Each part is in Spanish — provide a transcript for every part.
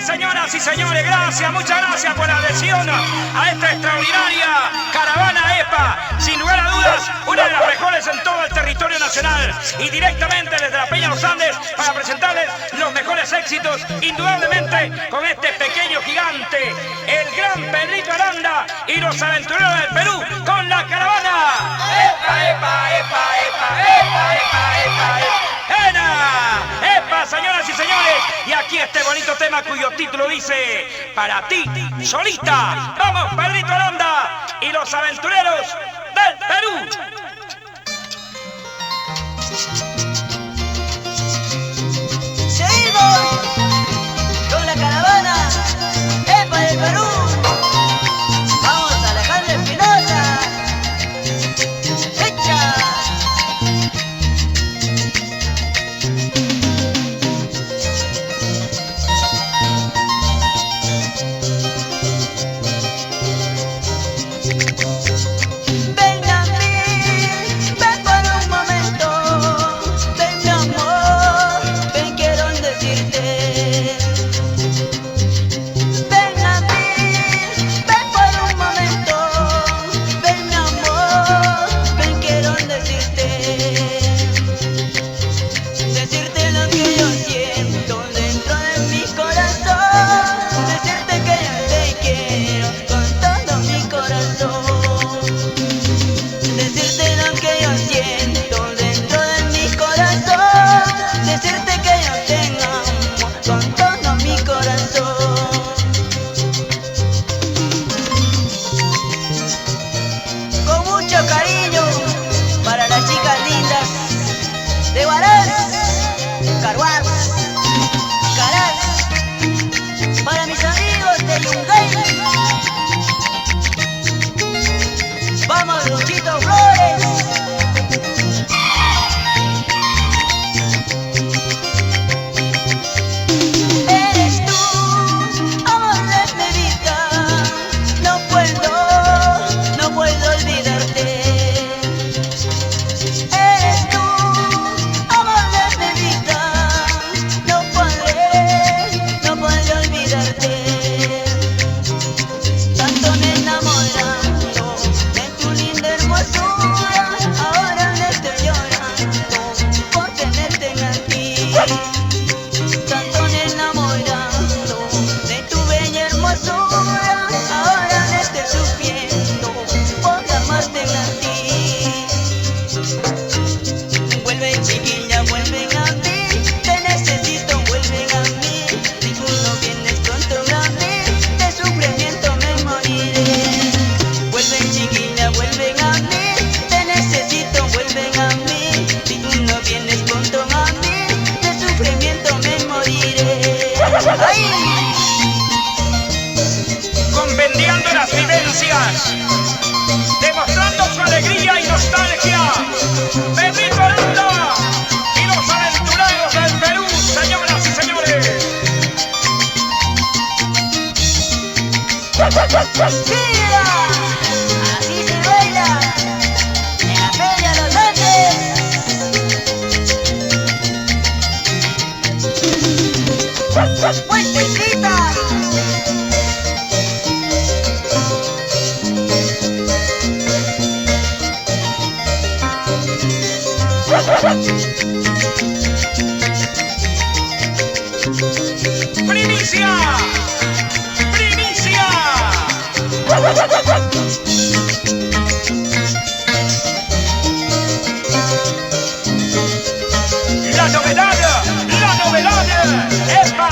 Señoras y señores, gracias, muchas gracias por la adhesión a esta extraordinaria caravana EPA. Sin lugar a dudas, una de las mejores en todo el territorio nacional. Y directamente desde la Peña Los Andes para presentarles los mejores éxitos, indudablemente con este pequeño gigante, el gran Pedrito Aranda y los aventureros del Perú con la caravana EPA, EPA, EPA, EPA, EPA, EPA, EPA, EPA. ¡ENA! ¡EPA, señoras y señores! Y aquí este bonito tema cuyo título dice: para ti, solita. Vamos, Pedrito Aranda y los aventureros del Perú. Seguimos con la caravana EPA del Perú. Vamos a Alejandro Espinosa. ¡Echa! Ven a mí, ven por un momento. Ven mi amor, ven quiero decirte. Ven a mí, ven por un momento. Ven mi amor, ven quiero decirte. Decirte lo que yo siento dentro de mi corazón. Decirte que yo te quiero con todo mi corazón. Decirte lo que yo siento dentro de mi corazón. Decirte que yo te amo con todo mi corazón. Con mucho cariño para las chicas lindas de Huaraz, Carhuaz, Caraz. Para mis amigos de Yungay. Vamos, Luchito Flores. Eres tú, amor de mi vida. No puedo olvidarte. Eres tú, amor de mi vida. No podré olvidarte. Tanto me enamorando de tu linda hermosura. Ahora me estoy llorando por tenerte aquí. Tanto me enamorando de tu bella hermosura. Ahora me estoy sufriendo por amarte a ti. Vuelve chiquilla, vuelven a mí. Te necesito, vuelven a mí. Si tú no vienes pronto a mí, de sufrimiento me moriré. Vuelven chiquilla, vuelven a mí. Te necesito, vuelven a mí. Si tú no vienes pronto a mí, de sufrimiento me moriré. ¡Ay! Compendiando las vivencias, demostrando su alegría y nostalgia. Pedrito Aranda y los aventureros del Perú, señoras y señores. ¡Mira! Así se baila en la Feria Los Andes. ¡Vueltecita! ¡Primicia! ¡Primicia! La novedad, ¡EPA!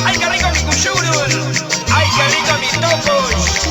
¡Ay, qué rico mi cuyurun! ¡Ay, qué rico mi tocush!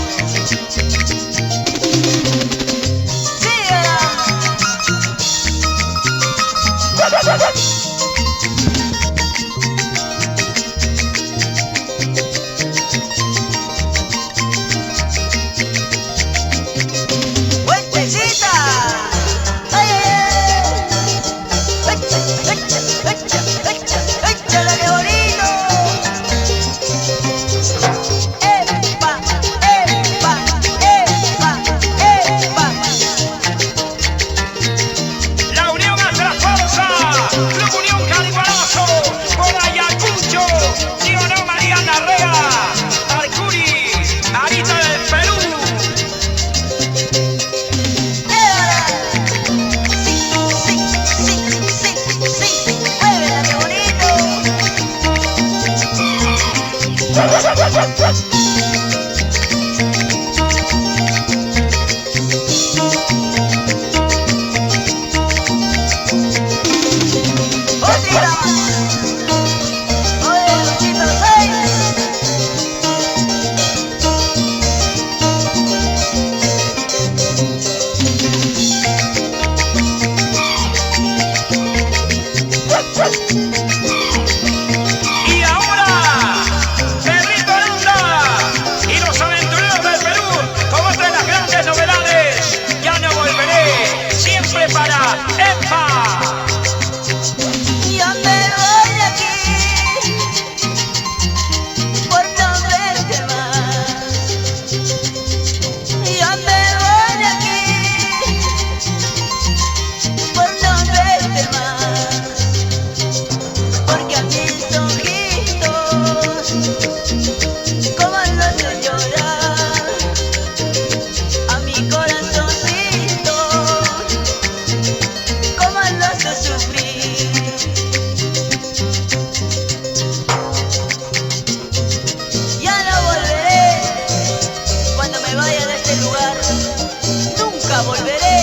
Volveré.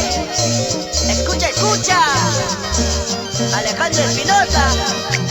Escucha, escucha. Alejandro Espinosa.